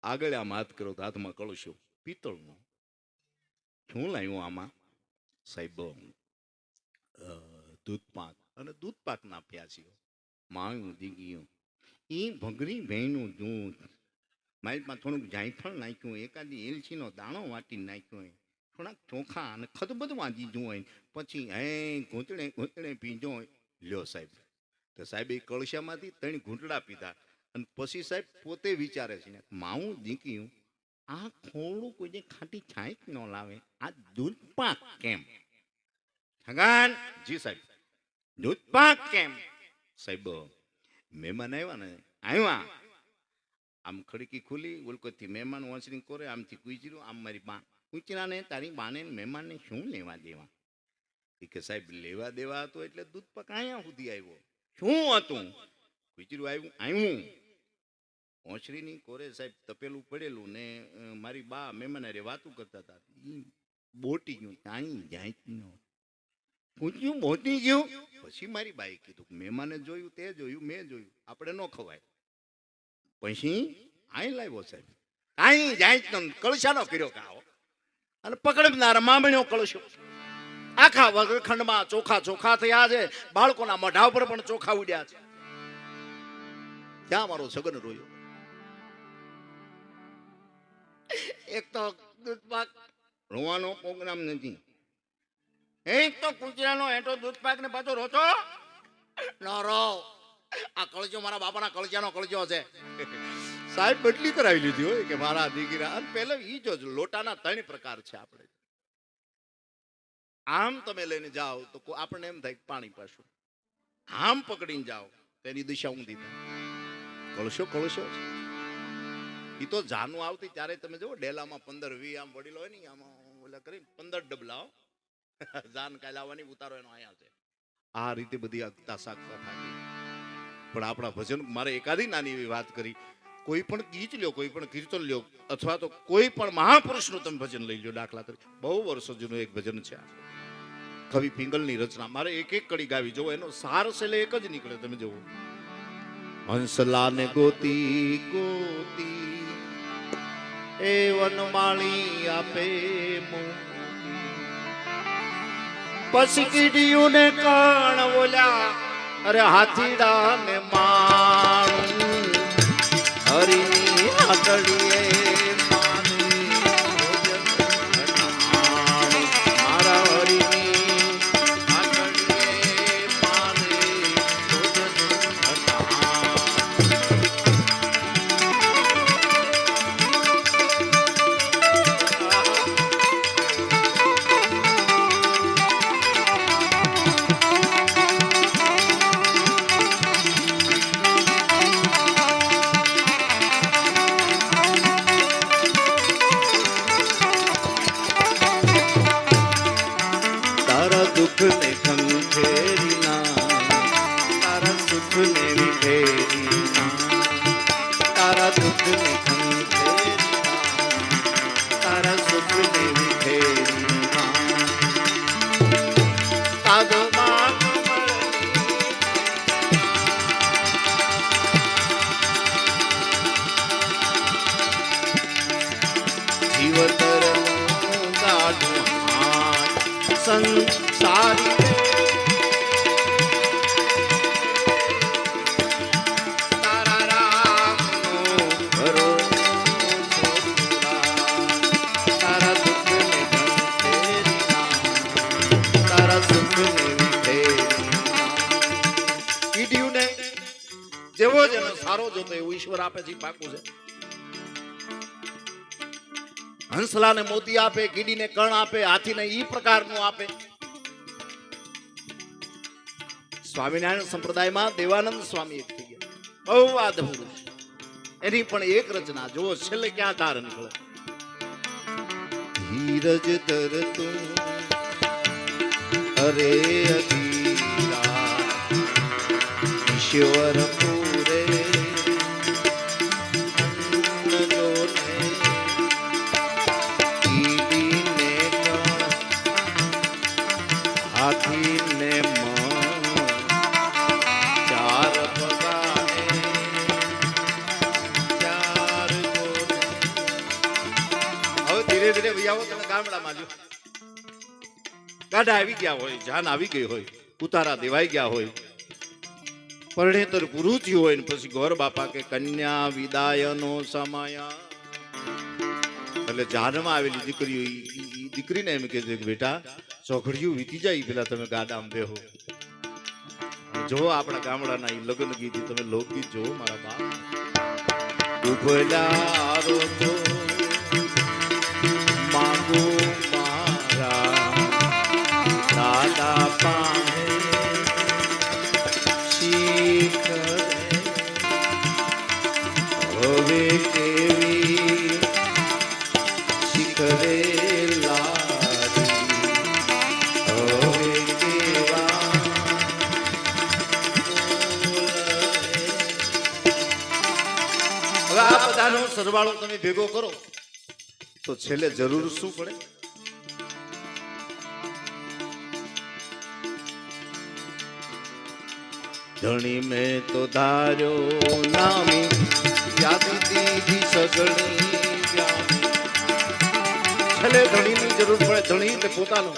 આગળ આમ હાથ કરો તો હાથમાં કળશો પિત્તળનો. શું લાવ્યું આમાં? સાહેબ દૂધપાક. અને દૂધપાક ના પ્યાસીઓ માયું દીગીયું એ ભગરી ભેનું દૂધ. મારીમાં થોડુંક જાયફળ નાખ્યું, એકાદી એલચીનો દાણો વાટી નાખ્યો હોય, થોડાક ચોખા અને ખદબદમાં દીધું હોય, પછી ઘૂંટડે પીધો હોય. લ્યો સાહેબ. તો સાહેબ એ કળશામાંથી 3 ઘૂંટડા પીધા. અને પછી સાહેબ પોતે વિચારે છે ને માવું દીકીયું આ ખોડું કોઈ ખાટી છાંય ન લાવે, આ દૂધપાક કેમ? છગન જી સાહેબ દૂધપાક કેમ? સાહેબ મહેમાન આવ્યા આમ ખડકી ખુલી, ઓલકોથી મહેમાન વાંચણી કરે, આમથી કુચર્યું, આમ મારી બા કુચરાને તારી બાને મહેમાનને શું લેવા દેવા? એ કે સાહેબ લેવા દેવા હતો એટલે દૂધ પાક અહીંયા સુધી આવ્યો. શું હતું? વિચરું આવ્યું ઓછરીની કોરે સાહેબ તપેલું પડેલું ને મારી બા મહેમાન રે વાતું કરતા હતા. બોટી ગયું ત્યાં જાય પૂછ્યું બોટી ગયું. પછી મારી બાએ કીધું મહેમાને જોયું તે જોયું મેં જોયું આપણે ન ખવાય. પછી અહીં લાવ્યો સાહેબ અહીં જાય કળશાનો કર્યો કાવો અને પકડનાર મામણીઓ કળશો. આખા વર્ગખંડમાં ચોખા ચોખા થયા છે. બાળકોના મોઢા ઉપર પણ ચોખા ઉડ્યા છે. ત્યાં મારો સગન રોયો. એક તો દૂધપાક રોવાનો પ્રોગ્રામ નથી. એક તો કુંચરાનો હેઠો દૂધપાક ને પાછો રોતો ન રો. આ કળજો મારા બાપાના કળજાનો કળજો છે. સાહેબ બદલી કરાવી લીધી હોય કે મારા દીકરા. પહેલા ઈ જો લોટાના 3 પ્રકાર છે. આપણે આમ તમે લઈને જાઓ તો આપણને એમ થાય પાણી પાછું. આમ પકડીને જાઓ તેની દિશા ઊંધી થાય. કળશો કળશો એ તો જાનું આવતી ત્યારે તમે જુઓ ડેલામાં 15-20 આમ વડીલો હોય ને આમાં ઓલા કરી 15 ડબલા જાન કાલે આવવાની ઉતારો એનો આયા છે. આ રીતે બધી અગતા સાગતા થાકી. પણ આપણા ભજન મારે એકાદી નાની એવી વાત કરી. કોઈ પણ ગીત લ્યો, કોઈ પણ કીર્તન લ્યો, અથવા તો કોઈ પણ મહાપુરુષનું તમે ભજન લઈ લો. દાખલા તરીકે બહુ વર્ષો જૂનું એક ભજન છે કવિ પિંગલની રચના. મારે એક એક કડી ગાવી જોવો. એનો સાર છેલ્લે એક જ નીકળે. તમે જોવો હંસલાને ગોતી ગોતી એ વનમાળી આપે પછી કીડીયું ને કણ બોલ્યા અરે હાથીડા ને માણ હરીની આટડીએ મારા હરીની આટડીએ માને દુઃખ ને ખંખેરી ના તારા સુખ ને વિખેરી ના તારા દુઃખ ને ખંખેરી ના તારા સુખ ને વિખેરી ના તાદમાં જીવતર ગાડું સંસારી તારા રામનો ભરોસો તારા દુઃખ ને ખંખેરી ના તારા સુખ ને વિખેરી ના. કીધું ને જેવો જેનો સારો જોતો એવું ઈશ્વર આપે છે. પાકું છે. હંસલાને મોતી આપે, કીડીને કણ આપે, હાથીને ઈ પ્રકારનું આપે. સ્વામિનારાયણ સંપ્રદાયમાં દેવાનંદ સ્વામી એક થઈ ગયા. બહુ અદ્ભુત. એની પણ એક રચના જો છેલ્લે ક્યાં તાર નીકળે. ધીરજ ધરતું અરે અધીરા ઈશ્વર પૂરે હાથીને ચાર પગાને ચાર ગોને. હવે ધીરે ધીરે આવો તમે ગામડામાં જો ગાડા આવી ગયા હોય, જાન આવી ગઈ હોય, ઉતારા દેવાઈ ગયા હોય, પરણેતર પૂરું થયું હોય ને પછી ગોર બાપા કે કન્યા વિદાયનો સમય એટલે જાનમાં આવેલી દીકરીઓ દીકરીને એમ કહે છે કે બેટા ચોઘડિયું વીતી જાય પેલા તમે ગાડામાં બેહો. જો આપણા ગામડાના એ લગ્ન ગીત તમે લોકગીત જોવો મારા બાપ. ઉભલારો તો માંગો મારા દાદા પાસે શીખ હવે કેવી શીખરે લારી હવે સરવાળો તમે ભેગો કરો તો છેલ્લે જરૂર શું પડે? ધણી મેં તો ધાર્યો નામી યાદી દીધી સગણી વ્યામી. છેલ્લે ધણીની જરૂર પડે. ધણી એટલે પોતાનો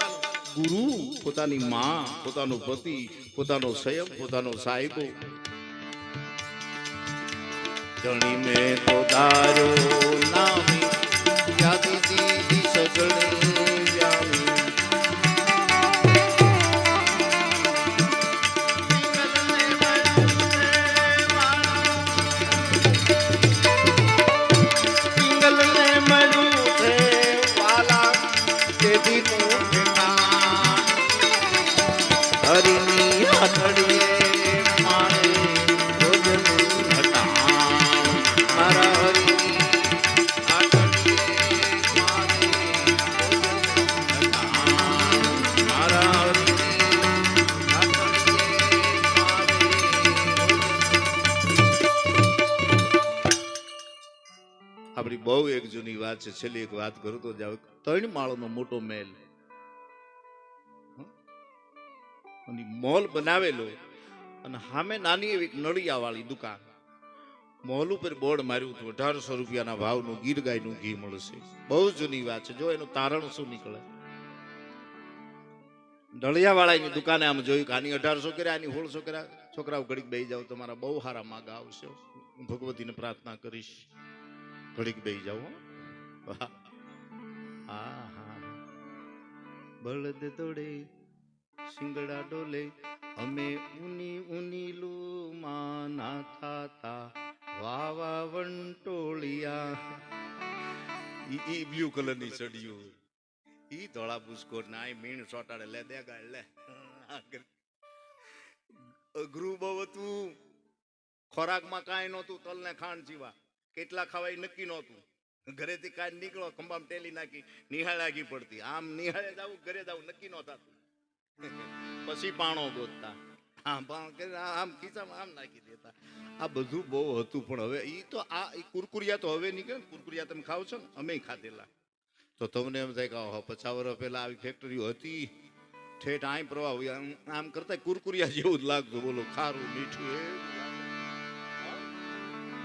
ગુરુ, પોતાની માં, પોતાનો પતિ, પોતાનો સંયમ, પોતાનો સાહેબો. ધણી મેં તો ધાર્યો નામી યાદી દીધી સગણી વ્યામી. હરિની હથડીએ મારે રોજનું હટાણ. મારા હરિની હથડીએ મારે રોજનું હટાણ. મારા હરિની હથડીએ મારે. આપણી બહુ એક જૂની વાત છે. છેલ્લી એક વાત કરું તો જાવ. 3 માળનો મોટો મહેલ, મોલ બનાવેલો અને સામે નાની એવી નળિયા વાળી દુકાન. મોલ ઉપર બોર્ડ માર્યું હતું 1800 રૂપિયાના ભાવનું ગીર ગાયનું ઘી મળશે. બહુ જૂની વાત છે. જો એનું તારણ શું નીકળે. નળિયા વાળાની દુકાને આમ જોયું કે આની 1800 કર્યા, આની 1600 કર્યા. છોકરાઓ ઘડીક બેહી જાવ, તમારા બહુ સારા માગા આવશે. હું ભગવતીને પ્રાર્થના કરીશ, ઘડીક બેહી જાવ. હા હા. બળદ દોડે સિંગડા ડોલે, અમે ઊની ઊની લૂમાં નાતા તા વાવા વંટોળિયા. ઈ બ્લુ કલરની ચડિયું, ઈ ધોળા બુસ્કોટ ના મીણ સોટાડે લે દે ગાળ લે. અઘરું બહુ હતું. ખોરાકમાં કાંઈ નહોતું, તલ ને ખાંડ સિવા. કેટલા ખવાય નક્કી નહોતું. ઘરેથી કાંઈ નીકળો ખંભામાં ટેલી નાખી નિહાળ આગી પડતી. આમ નિહાળે જવું, ઘરે જવું નક્કી ન થતું. પછી પાણો ગોતતા, આમ ખિસ્સામાં આમ નાખી દેતા. આ બધું બહુ હતું. પણ હવે ઈ તો આ કુરકુરિયા તો હવે નીકળે ને. કુરકુરિયા તમે ખાવ છો ને, અમે ખાધેલા. તો તમને એમ થાય કે 50 વર્ષ પહેલા આવી ફેક્ટરીઓ હતી. ઠેઠ આઈ પ્રવાહ હોય. આમ કરતા કુરકુરિયા જેવું જ લાગતું. બોલો, ખારું મીઠું એ.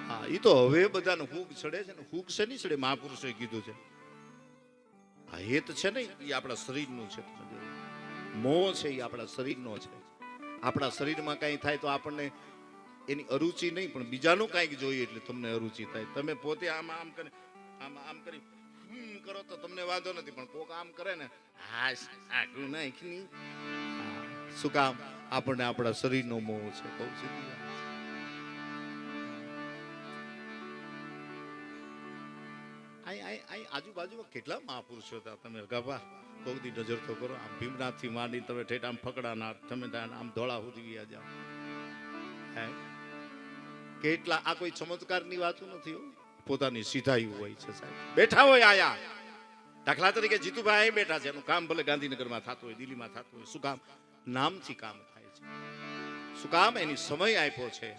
હા, ઈ તો હવે બધાને ફૂગ ચડે છે ને. ફૂગ છે નહીં ચડે, મહાપુરુષોએ કીધું છે. આ હેત છે ને, એ આપણા શરીરનું છે. મોહ છે એ આપણા શરીરનો છે. આપણા શરીરમાં કંઈ થાય તો આપણને એની અરુચિ નહીં, પણ બીજાનું કંઈક જોઈએ એટલે તમને અરુચિ થાય. તમે પોતે આમ આમ કરી આમ કરી કરો તો તમને વાંધો નથી, પણ કોક આમ કરે ને, હાશ આટલું નાખી. શું કામ? આપણને આપણા શરીરનો મોહ છે. બહુ સીધી વાત. આજુબાજુમાં કેટલા મહાપુરુષો હતા. તમે ગભા કોકની નજર તો કરો. આમ ભીમનાથથી માંડી તમે ઠેઠ આમ ફકડાનાર, તમે આમ ધોળા સુધી ગયા જાઓ. કેટલા. આ કોઈ ચમત્કારની વાતો નથી. પોતાની સીધાઈ હોય છે સાહેબ. બેઠા હોય આયા, દાખલા તરીકે જીતુભાઈ અહીં બેઠા છે. એનું કામ ભલે ગાંધીનગરમાં થતું હોય, દિલ્હીમાં થતું હોય. શું કામ? નામથી કામ થાય છે. શું કામ? એની સમય આપ્યો છે.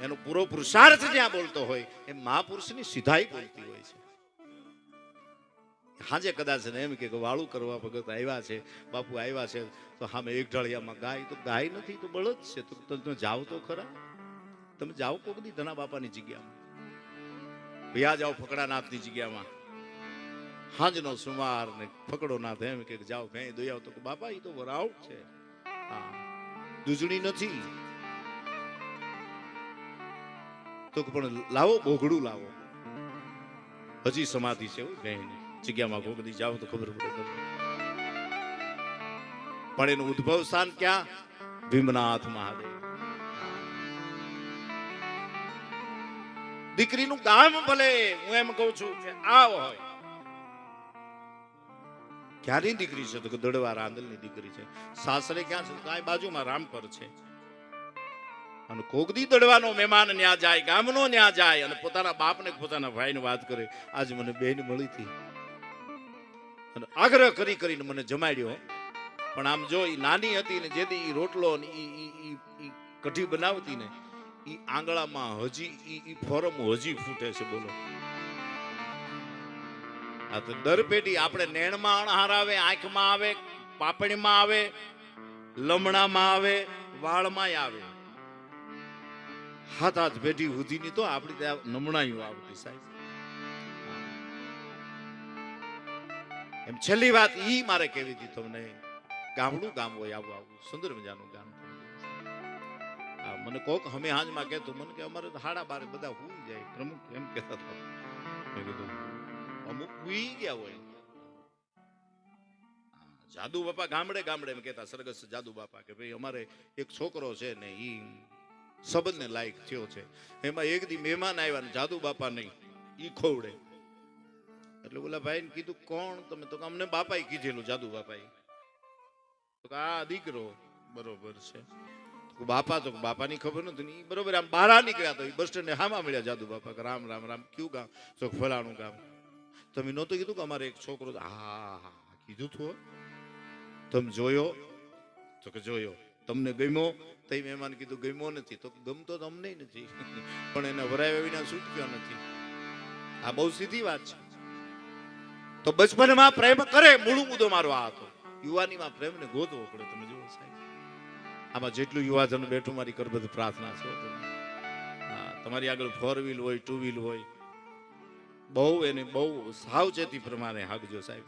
એનો પૂરો પુરુષાર્થ જ્યાં બોલતો હોય એ મહાપુરુષની સીધાઈ બોલતી હોય છે. હાજે કદાચ ને એમ કે વાળું કરવા ભગત આવ્યા છે, બાપુ આવ્યા છે, તો સામે એક ઢળિયામાં ગાય. તો ગાય નથી તો બળદ છે. તો તમે જાઓ તો ખરા. તમે જાઓ કોક દી ધના બાપાની જગ્યામાં, ભૈયા જાઓ ફકડાનાથની જગ્યામાં. હાંજનો સુમાર ને ફકડો નાથ એમ કે જાઓ ભેં દોઈ આવ. તો બાપા એ તો વરાવ છે. હા, દૂજણી નથી. તો પણ લાવો બોઘડું લાવો. હજી સમાધિ છે ભેંની જગ્યામાં. ભોગદી જાઓ તો ખબર પડે. પણ એનું ઉદ્ભવ સ્થાન ક્યાં? ભીમનાથ મહાદેવ. દીકરીનું ગામ ભલે હું એમ કહું છું કે આ હોય. ક્યાંની દીકરી છે? તો કે દડવા રાંદલની દીકરી છે. સાસરે ક્યાં છે? કાંઈ બાજુમાં રામપર છે. અને કોકદી દડવાનો મહેમાન ન્યા જાય, ગામનો ન્યા જાય અને પોતાના બાપને પોતાના ભાઈને વાત કરે, આજ મને બેન મળી હતી અને આગ્રહ કરી કરીને મને જમાડ્યો. પણ આમ જો ઈ નાની હતી ને જેથી ઈ રોટલો ને ઈ કઢી બનાવતી ને ઈ આંગળામાં હજી ઈ ફોરમ હજી ફૂટે છે. બોલો, આ તો દર પેઢી આપણે નેણમાં અણહાર આવે, આંખમાં આવે, પાપણીમાં આવે, લમણામાં આવે, વાળમાં આવે. હાથ હાથ પેઢી સુધીની તો આપણી ત્યાં નમણાયું આવતી સાહેબ. એમ છેલ્લી વાત ઈ મારે કેવી હતી તમને, ગામડું ગામ હોય, આવું આવું સુંદર મજાનું ગામ. મને કોક હમે હાજમાં કહેતું, મને કે અમારે 12:30 બધા હુઈ જાય પ્રમુખ, એમ કહેતા હતા. મેં કીધું અમુક હુઈ ગયા હોય. જાદુ બાપા ગામડે ગામડે એમ કહેતા, સરગસ જાદુ બાપા, કે ભાઈ અમારે એક છોકરો છે ને ઈ સંબંધને લાયક થયો છે. એમાં એક દી મહેમાન આવ્યા ને જાદુ બાપા નહીં, ઈ ખોવડે. એટલે બોલા ભાઈને કીધું કોણ તમે? તો અમને બાપાએ કીધેલું, જાદુ બાપાએ. તો આ દીકરો બરોબર છે. બાપા તો બાપાની ખબર નથી. બરોબર આમ બહાર નીકળ્યા તો બસ સ્ટેન્ડ હામાં મળ્યા જાદુ બાપા, કે રામ રામ રામ, કયું ગામ? તો ફલાણું ગામ. તમે નહોતું કીધું કે અમારે એક છોકરો? હા હા કીધું તું. તમે જોયો? તો કે જોયો. તમને ગમ્યો? તઈ મહેમાન કીધું ગમ્યો નથી. તો ગમતો તો અમને નથી, પણ એને વરાવ્યા વિના છૂટક્યો નથી. આ બહુ સીધી વાત છે. તો બચપનમાં પ્રેમ કરે, મૂળું મુદ્દો મારો આ હતો. યુવાનીમાં પ્રેમને ગોતવો પડે. તમે જુઓ સાહેબ, આમાં જેટલું યુવાજન બેઠું, મારી કરબદ્ધ પ્રાર્થના છે તમારી આગળ 4 વ્હીલ હોય, 2 વ્હીલ હોય, બહુ એને બહુ સાવચેતી પ્રમાણે હાકજો સાહેબ.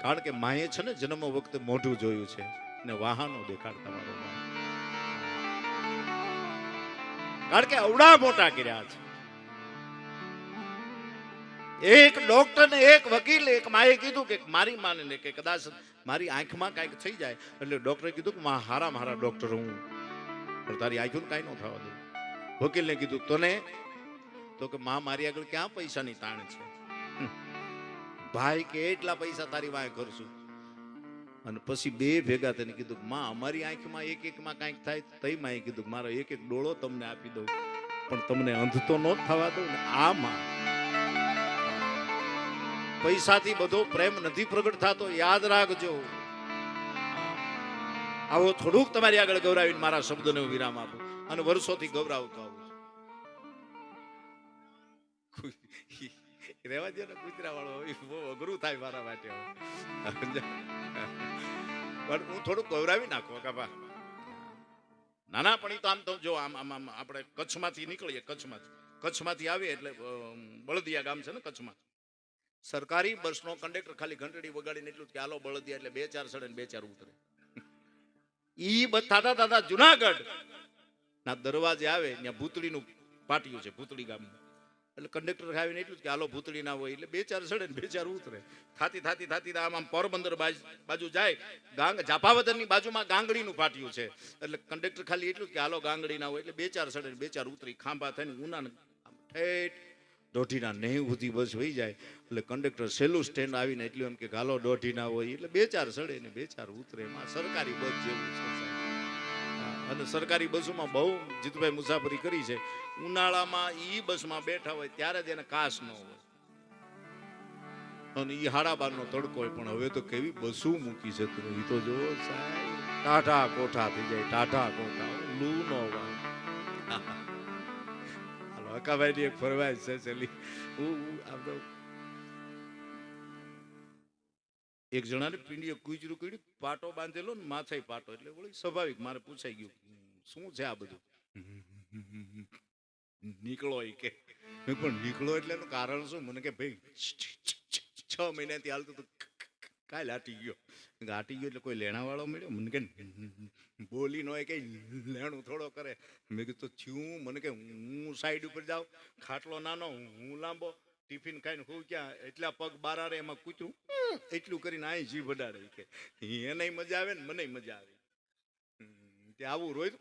કારણ કે માએ છે ને જન્મ વખતે મોઢું જોયું છે ને વાહનો દેખાડતા મારો. કારણ કે અવડા મોટા કર્યા છે. એક ડોક્ટર ને એક વકીલ, એક માએ કીધું કે મારી માને ને કે કદાચ મારી આંખમાં કાંઈક થઈ જાય, એટલે ડોક્ટરે કીધું કે હારા મારા ડોક્ટર હું, પણ તારી આંખોને કાંઈ ન થવા દઉં. વકીલને કીધું તને? તો કે મારી આગળ ક્યાં પૈસાની તાણ છે ભાઈ, કે એટલા પૈસા તારી વાંહે કરશું. અને પછી બે ભેગા થઈને કીધું અમારી આંખમાં એક એકમાં કાંઈક થાય. તઈ માએ કીધું મારો એક એક ડોળો તમને આપી દઉં, પણ તમને અંધ તો ન થવા દઉં ને. આમાં પૈસાથી બધો પ્રેમ નથી પ્રગટ થતો, યાદ રાખજો. આવો થોડુંક તમારી આગળ ગૌરાવીને મારા શબ્દોને વિરામ આપો, અને વર્ષોથી ગૌરાવતો આવું છું. રેવા દે ને, કુતરા વાળો બહુ અઘરું થાય મારા માટે. પણ હું થોડુંક ગૌરાવી નાખો કાપા. નાના પણ તો આમ તો જો આમ આમ આપણે કચ્છમાંથી નીકળીએ, કચ્છમાંથી આવીએ એટલે બળદિયા ગામ છે ને કચ્છમાં. સરકારી બસનો કંડક્ટર ખાલી ઘંટડી વગાડીને એટલું કે હાલો બળદિયા, એટલે 2-4 ચડે ને 2-4 ઉતરે. ઈ થતા થતા જુનાગઢ ના દરવાજે આવે, ત્યાં ભૂતળીનું પાટિયું છે, ભૂતળી ગામનું. એટલે કંડક્ટર આવીને એટલું કે હાલો ભૂતળી ના હોય, એટલે 2-4 ચડે ને 2-4 ઉતરે. થાતી આમ પોરબંદર બાજુ જાય, જાપાવદરની બાજુમાં ગાંગડીનું પાટિયું છે. એટલે કંડક્ટર ખાલી એટલું કે હાલો ગાંગડી ના હોય, એટલે 2-4 ચડે ને 2-4 ઉતરી. ખાંભા થઈને ઉના ઠેઠ દોઢીના 90 સુધી બસ વહી જાય. એટલે કંડક્ટર છેલ્લું સ્ટેન્ડ આવીને એટલું એમ કે હાલો દોઢીના હોય, એટલે 2-4 ચડે ને 2-4 ઉતરે. એમાં સરકારી બસ જેવું છે. અને સરકારી બસોમાં બહુ જીતુભાઈ મુસાફરી કરી છે. ઉનાળામાં ઈ બસમાં બેઠા હોય ત્યારે જ એને કાસ ન હોય, અને ઈ 12:30 તડકો હોય. પણ હવે તો કેવી બસો મૂકી છે તમે, ઈ તો જોવો સાહેબ. ટાઢા કોઠા થઈ જાય, ટાઢા કોઠા, લૂ નો હોય. હાલો હકાભાઈ ની એક ફરવાઈશ છે ચલી. આમ તો એક જણાને પીંડીએ કૂતરું કર્યું, પાટો બાંધેલો ને માથે પાટો. એટલે વળી સ્વાભાવિક મારે પૂછાઈ ગયું શું છે આ બધું? નીકળો એ કે. પણ નીકળો એટલે એનું કારણ શું? મને કે ભાઈ 6 મહિનાથી હાલતું તો કાલ હાટી ગયો. એટલે કોઈ લેણા વાળો મળ્યો? મને કે બોલી નો કઈ લેણું થોડો કરે. મેં કીધું થયું? મને કે હું સાઈડ ઉપર જાઉં, ખાટલો નાનો, હું લાંબો, ટિફિન ખાઈને હું ક્યાં, એટલા પગ બારારે, એમાં કૂતરું એટલું કરીને અહીં જીભ અડાડે. કે એને મજા આવે ને મને મજા આવે. આવું રોજ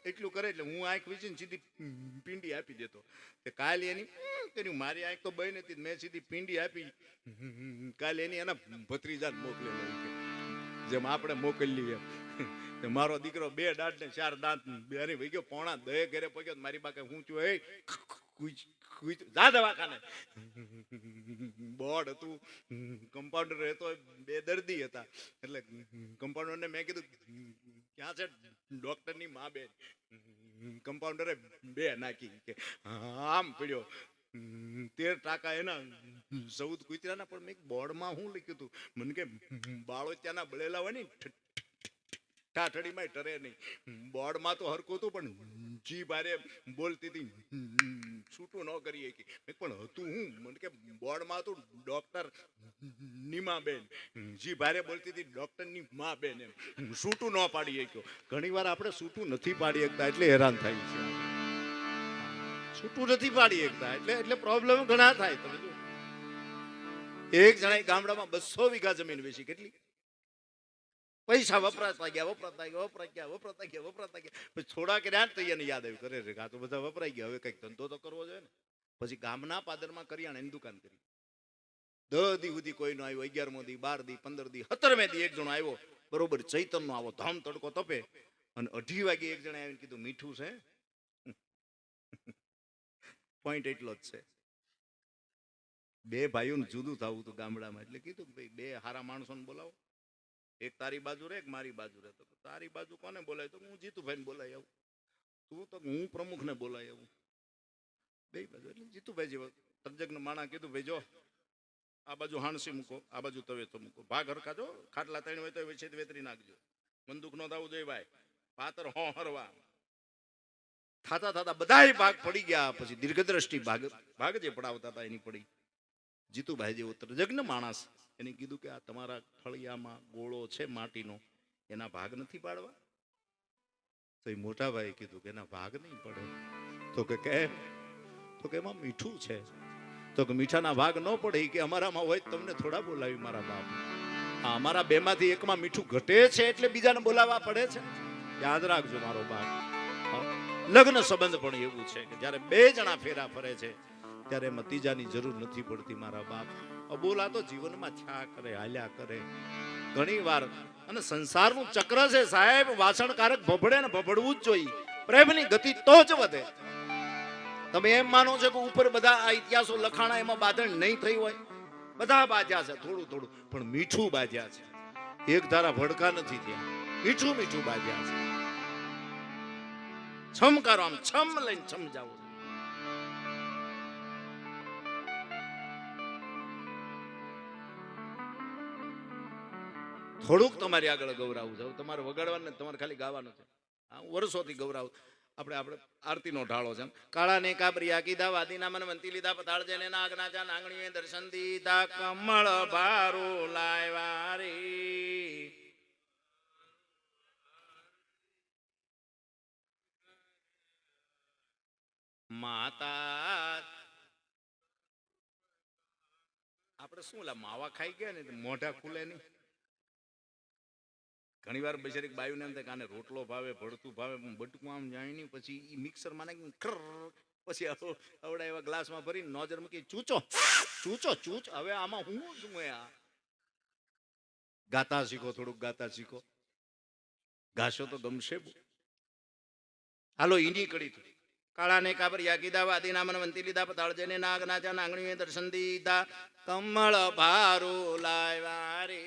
એટલું કરે એટલે હું આંખ વીચીને સીધી પીંડી આપી દેતો. કાલે એની કર્યું, મારી આંખ તો બની નથી, મેં સીધી પીંડી આપી. કાલે એની એના ભત્રીજા મોકલેલો, જેમ આપણે મોકલીએ એમ. મારો દીકરો 2 દાંત ને 4 દાંત બેરી વહી ગયો, 9:30 ઘરે પહોંચ્યો. મારી પાસે હું છું, એ જા દવાખાને. બોર્ડ હતું, કમ્પાઉન્ડર હતો, 2 દર્દી હતા. એટલે કમ્પાઉન્ડરને મેં કીધું ક્યાં છે ડોક્ટરની માં બેન? કમ્પાઉન્ડરે 2 નાખી કે આમ પડ્યો 13 ટાકા એના 14 કૂતરાના. પણ મેં બોર્ડમાં હું લખ્યું હતું? મને કે બાળો ત્યાંના બળેલા હોય ને ઠાઠડીમાં ટરે નહીં. બોર્ડમાં તો હરકું હતું પણ જી ભારે બોલતી હતી છૂટું ન કરીએ કે. પણ હતું હું? મને કે બોર્ડમાં હતું ડોક્ટર નીમાબેન. જી ભારે બોલતી હતી ડોક્ટરની માં બેન. એમ છૂટું ન પાડી શક્યો. ઘણી વાર આપણે છૂટું નથી પાડી શકતા એટલે હેરાન થાય છે. છૂટું નથી પાડી શકતા એટલે પ્રોબ્લેમ ઘણા થાય. તમે જો એક જણા ગામડામાં 200 વીઘા જમીન વેચી. કેટલી? પૈસા વપરાતા ગયા. પછી થોડા કર્યા તો એને યાદ આવ્યું, કરે રે આ તો બધા વપરાઈ ગયા, હવે કઈક ધંધો તો કરવો જોઈએ ને. પછી ગામના પાદરમાં કરિયાણાની દુકાન કરી. 10 દી સુધી કોઈ નો આવ્યો. 11મો દી, 12 દી, 15 દી, 17મે દી એક જણો આવ્યો. બરોબર ચૈતનનો આવો ધામ તડકો તપે અને 2:30 વાગે એક જણે આવીને કીધું મીઠું છે. પોઈન્ટ એટલો જ છે. 2 ભાઈઓને જુદું થવું હતું ગામડામાં. એટલે કીધું ભાઈ 2 હારા માણસોને બોલાવો. એક તારી બાજુ રે, એક મારી બાજુ રે. તો તારી બાજુ કોને બોલાય? તો હું જીતુભાઈને બોલાય આવું. તું તો હું પ્રમુખને બોલાય આવું. 2 બાજુ. એટલે જીતુભાઈ જેવો તજજ્ઞ માણા કીધું ભાઈ જો આ બાજુ હાણસી મૂકો, આ બાજુ તવેતો મૂકો, ભાગ હરખાજો. ખાટલા 3 હોય તો વેચે વેતરી નાખજો. બંદૂક નો થવું જોઈએ ભાઈ. પાતર હરવા થતા બધાય ભાગ પડી ગયા. પછી દીર્ઘદ્રષ્ટિ ભાગ જે પડાવતા હતા એની પડી. જીતુભાઈ જેવો તજજ્ઞ માણસ એને કીધું કે આ તમારા ફળિયામાં ગોળો છે માટીનો, એના ભાગ નથી પાડવા? તો એ મોટા ભાઈ કીધું કે એના ભાગ નહીં પડે. તો કે કેમ? તો કે એમાં મીઠું છે. તો કે મીઠાના ભાગ ન પડે કે અમારામાં હોય તમને થોડા બોલાવી મારા બાપ. હા, અમારા 2 માંથી એકમાં મીઠું ઘટે છે એટલે બીજાને બોલાવવા પડે છે. યાદ રાખજો મારો બાપ. લગ્ન સંબંધ પણ એવું છે કે જ્યારે 2 જણા ફેરા ફરે છે ત્યારે એમાં ત્રીજાની જરૂર નથી પડતી મારા બાપ. અબોલા તો જીવનમાં છા કરે, હાલ્યા કરે ઘણી વાર. અને સંસારનું ચક્ર છે સાહેબ. વાસણકારક ભભડે ને ભભડવું જ જોઈએ. પ્રેમની ગતિ તો જ વધે. તમે એમ માનો છો કે ઉપર બધા આ ઇતિહાસો લખાણા એમાં બાંધણ નહીં થઈ હોય? બધા બાજ્યા છે થોડું થોડું, પણ મીઠું બાજ્યા છે. એક ધારા ભડકા નથી થયા. મીઠું મીઠું બાજ્યા છે. છમકારો આમ છમ લઈને સમજાવો. થોડુંક તમારી આગળ ગૌરાવું છે. તમારે વગાડવાનું, તમારે ખાલી ગાવાનું છે. હા, હું વર્ષોથી ગૌરાવું. આપણે આરતીનો ઢાળો છે. કાળા ને કાબરિયા કીધા, વાદીના મન વંતી લીધા, પતાળજે ને નાગના ચા નાંગણીએ દર્શન દીધા, કમળ ભારો લાવ્યા રે. માતા આપણે શું માવા ખાઈ ગયા ને મોઢા ખુલે નહીં. ઘણી વાર બિચારી બાયુને એમ થાય કે આને રોટલો ભાવે, ભડતું ભાવે, બટકું આમ જાય નહીં. પછી મિક્સર માં નાખી પછી આવડા એવા ગ્લાસમાં ભરીને નોજર મૂકી ચૂચો ચૂચો ચૂચ. હવે આમાં હું શું? આ ગાતા શીખો, થોડુંક ગાતા શીખો. ગાશો તો ગમશે. હાલો ઈની કડી તું. કાળા ને કાબરિયા કીધા, વાદીના મન વંતી લીધા, પતાળજે ને નાગના ચા નાંગણીએ દર્શન દીધા, કમળ ભારો લાવ્યા રે.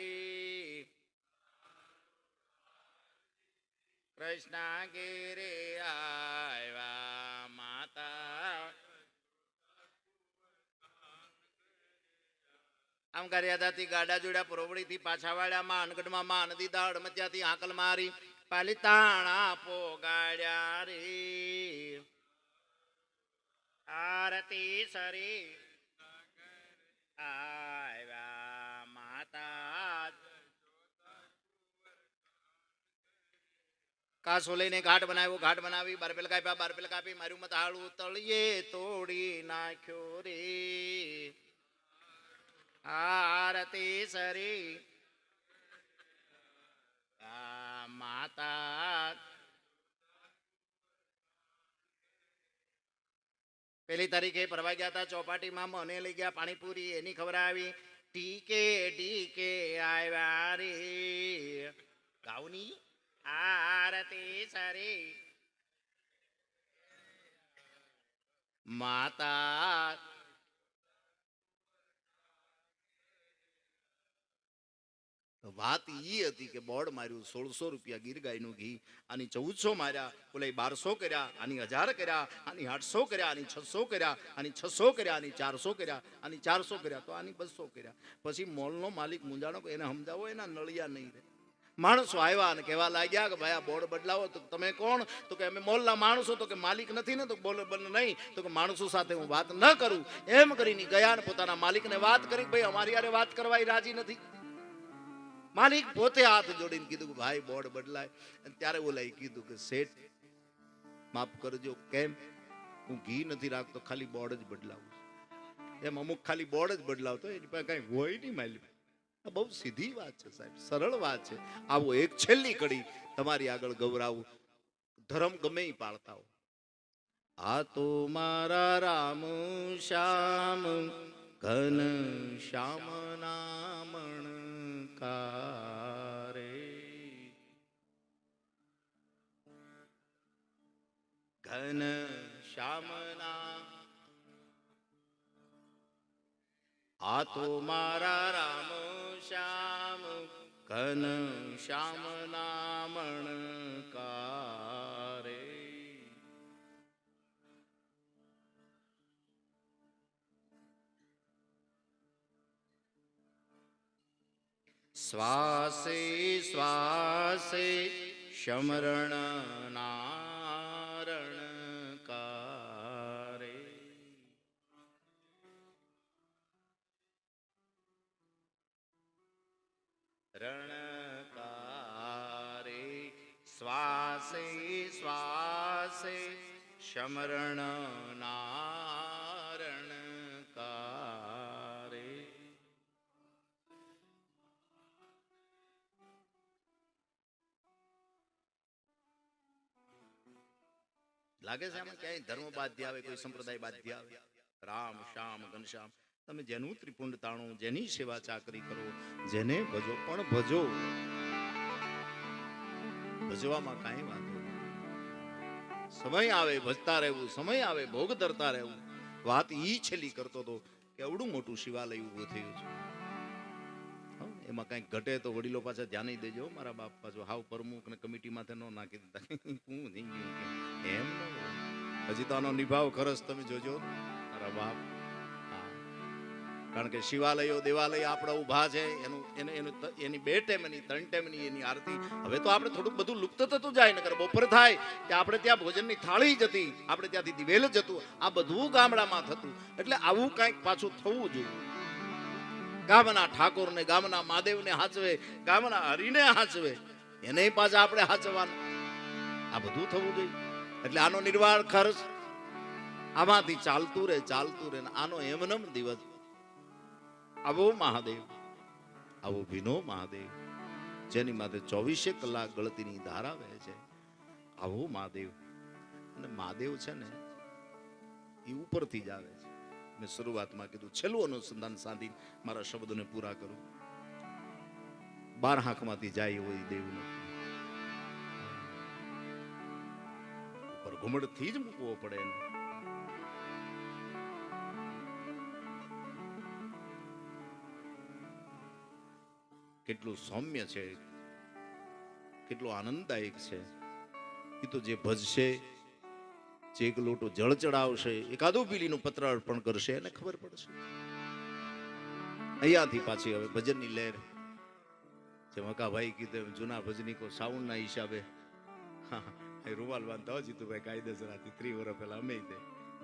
કૃષ્ણ ગીરે આવ્યા માતા. આમ કર્યા દાતી ગાડા જોડ્યા, પુરવડી થી પાછા વાળ્યા, માં અનગઢમાં માં નદી દાડ મધ્યાથી આંકલ મારી, પાલિતાણા પોગાડ્યા રે. આરતી સરી આવ્યા માતા. કાસો લઈને ઘાટ બનાવ્યો, ઘાટ બનાવી, બારપેલ કાપ્યા, બારપેલ કાપી, માર્યું મત હાળું તળિયે તોડી નાખ્યો રે. આરતી સરી માતા. પેલી તારીખે ફરવા ગયા હતા ચોપાટીમાં, મને લઈ ગયા પાણીપુરી એની ખબર આવી, ટીકે ટીકે આવ્યા રે. ગાવની આરતી સરી માતા. પણ વાત ઈ હતી કે બોર્ડ માર્યું 1600 રૂપિયા ગીર ગાયનું ઘી, આની 1400 માર્યા, ઓલા 1200 કર્યા, આની 1000 કર્યા, આની 800 કર્યા, આની 600 કર્યા, આની 600 કર્યા, આની 400 કર્યા, આની 400 કર્યા, તો આની 200 કર્યા. પછી મોલનો માલિક મૂંઝાણો કે એને સમજાવો, એના નળિયા નહીં રહે. માણસો આવ્યા અને કહેવા લાગ્યા કે ભાઈ આ બોર્ડ બદલાવો. તો તમે કોણ? તો કે અમે મોલના માણસો. તો કે માલિક નથી ને? તો બોલો નહીં. તો કે માણસો સાથે હું વાત ન કરું. એમ કરીને ગયા ને પોતાના માલિકને વાત કરી, ભાઈ અમારી યારે વાત કરવા એ રાજી નથી. માલિક પોતે હાથ જોડીને કીધું કે ભાઈ બોર્ડ બદલાય. અને ત્યારે ઓલાએ કીધું કે શેઠ માફ કરજો, કેમ? હું ઘી નથી રાખતો, ખાલી બોર્ડ જ બદલાવું. એમ અમુક ખાલી બોર્ડ જ બદલાવતો, એની પાસે કઈ હોય નહીં માલિક. આ બહુ સીધી વાત છે સાહેબ, સરળ વાત છે. આવો એક છેલ્લી કડી તમારી આગળ ગૌરાવું. ધર્મ ગમે ઈ પાળતા હો. આ તો મારા રામ શ્યામ ઘન શ્યામ નામણ કારે, ઘન શ્યામ ના. આ તો મારા રામ શ્યામ ઘન શ્યામ નામણ કારે. શ્વાસે શ્વાસે શમરણ નારણ કારે. રણકારે શ્વાસે શ્વાસે શમરણ નારણ કારે. લાગે છે આમાં ક્યાંય ધર્મ બાધ્ય આવે, કોઈ સંપ્રદાય બાધ્ય આવે? રામ શ્યામ ઘનશ્યામ, તમે જેનું ત્રિપુંડ તાણો, જેની સેવા ચાકરી કરો, જેને ભજો, પણ ભજો. ભજવામાં કાંઈ વાંધો નહીં. સમય આવે ભજતા રહેવું, સમય આવે ભોગ ધરતા રહેવું. વાત ઈ છેલ્લી કરતો હતો કે અવડું મોટું શિવાલય ઊભું થયું છે. એમાં કઈક ઘટે તો વડીલો પાછા ધ્યાન દેજો. મારા બાપ પાછો હાવ પ્રમુખ ને કમિટી માથે ન નાખી દીધા. હું નહીં એમ હજી તો આનો નિભાવ ખરસ તમે જોજો મારા બાપ. કારણ કે શિવાલયો દેવાલય આપણા ઊભા છે, એની 2 ટાઈમ એની 3 ટાઈમની એની આરતી. હવે તો આપણે થોડુંક બધું લુપ્ત થતું જાય. નકર બપોર થાય કે આપણે ત્યાં ભોજનની થાળી જતી, આપણે ત્યાંથી દિવેલ જતું, આ બધું ગામડામાં થતું. એટલે આવું કંઈક પાછું થવું જોઈએ. ગામના ઠાકોરને, ગામના મહાદેવને હાચવે, ગામના હરિને હાચવે, એને પાછા આપણે હાચવાનું. આ બધું થવું જોઈએ. એટલે આનો નિર્વાહ ખર્ચ આમાંથી ચાલતું રહે, ચાલતું રહે. આનો એમનેમ દિવસ. આવો મહાદેવ, આવો ભીનો મહાદેવ, જેની માથે 24 કલાક ગળતીની ધારા વહે છે. આવો મહાદેવ. અને મહાદેવ છે ને એ ઉપરથી જ આવે છે. મેં શરૂઆતમાં કીધું, છેલ્લું અનુસંધાન સાધી મારા શબ્દોને પૂરા કરું. 12 આંખમાંથી જાય એવો દેવ નથી. ઉપર ઘુમડથી જ મૂકવો પડે એને. કેટલું સૌમ્ય છે, કેટલું આનંદદાયક છે. એ તો જે ભજશે, જે એક લોટો જળ ચડાવશે, એકાદું પીલીનું પત્ર અર્પણ કરશે, એને ખબર પડશે. અહીંયાથી પાછી હવે ભજનની લહેર. જે મકાભાઈ કીધું જૂના ભજનીકો સાઉન્ડના હિસાબે રૂમાલ બાંધતા હોય જીતુભાઈ કાયદેસર આથી 3 વર્ષ પહેલા અમે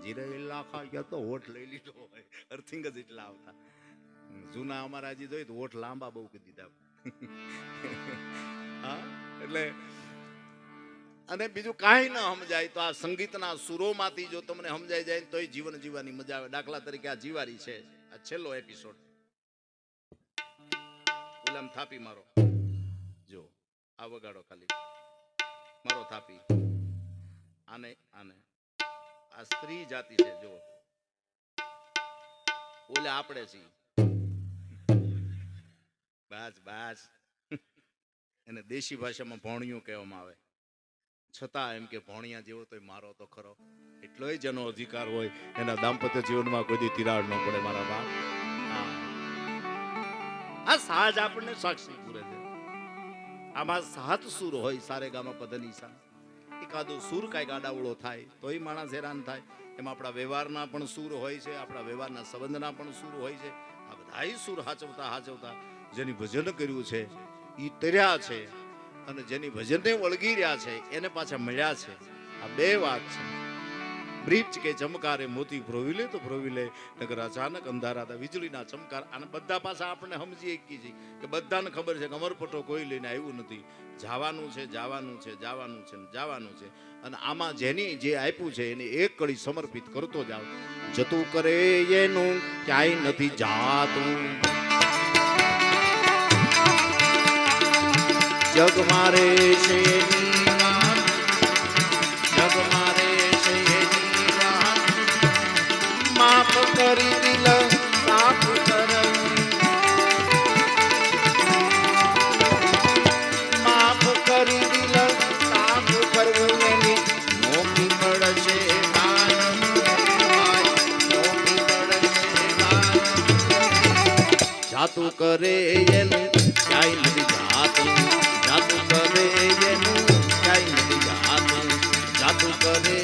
જીરે લાખા ગયા તો હોઠ લઈ લીધો હોય. અર્થિંગ જ એટલા આવતા. જૂના અમારા હજી જોઈ તો હોઠ લાંબા બહુ કરી દીધા. હા, એટલે અને બીજું કાંઈ ન સમજાય તો આ સંગીતના સુરોમાંથી જો તમને સમજાઈ જાય તો જીવન જીવવાની મજા આવે. દાખલા તરીકે આ જીવારી છે, આ છેલ્લો એપિસોડ. ઓલામ થાપી મારો, જો આ વગાડો ખાલી મારો થાપી. આને આને આ સ્ત્રી જાતિ છે, જો ઓલે આપણે છીએ. બસ બસ. એને દેશી ભાષામાં ભોણિયું કહેવામાં આવે. છતાં એમ કે ભોણિયા જેવો તો મારો તો ખરો. એટલોય જેનો અધિકાર હોય એના દાંપત્ય જીવનમાં કોઈ દી તિરાડ ન પડે મારા બાપ. આ સાજ આપણને સાક્ષી પૂરે છે. આમાં 7 સૂર હોય સારે ગામા પધની સા. એકાદો સૂર કાંઈક આડાવળો થાય તોય માણસ હેરાન થાય. એમાં આપણા વ્યવહારના પણ સૂર હોય છે, આપણા વ્યવહારના સંબંધના પણ સૂર હોય છે. આ બધાય સૂર હાચવતા જેની ભજન કર્યું છે એ તર્યા છે, અને જેની ભજનને વળગી રહ્યા છે એને પાછા મળ્યા છે. આ બે વાત છે. બ્રીચ કે ચમકારે મોતી પ્રોવિલે તો પ્રોવિલે, નગર અચાનક અંધારા હતા વીજળીના ચમકાર. અને બધા પાછા આપણે સમજી શકીએ છીએ કે બધાને ખબર છે કે અમરપટો કોઈ લઈને આવ્યું નથી. જવાનું છે, જવાનું છે, જવાનું છે, જવાનું છે. અને આમાં જેની જે આપ્યું છે એને એક કડી સમર્પિત કરતો જાવ. જતું કરે એનું ક્યાંય નથી જાતું, જગ મારે છે એની વાત, જગ મારે છે એની વાત. માફ કરી દિલ સાફ કરવું, માફ કરી દિલ સાફ કરવું એની નોકી પડશે ભાઈ, નોકી પડશે ભાઈ. જાતું કરે એનું ક્યાંય નથી જાતું, જાતું કરે એનું ક્યાંય નથી જાતું, જાતું કરે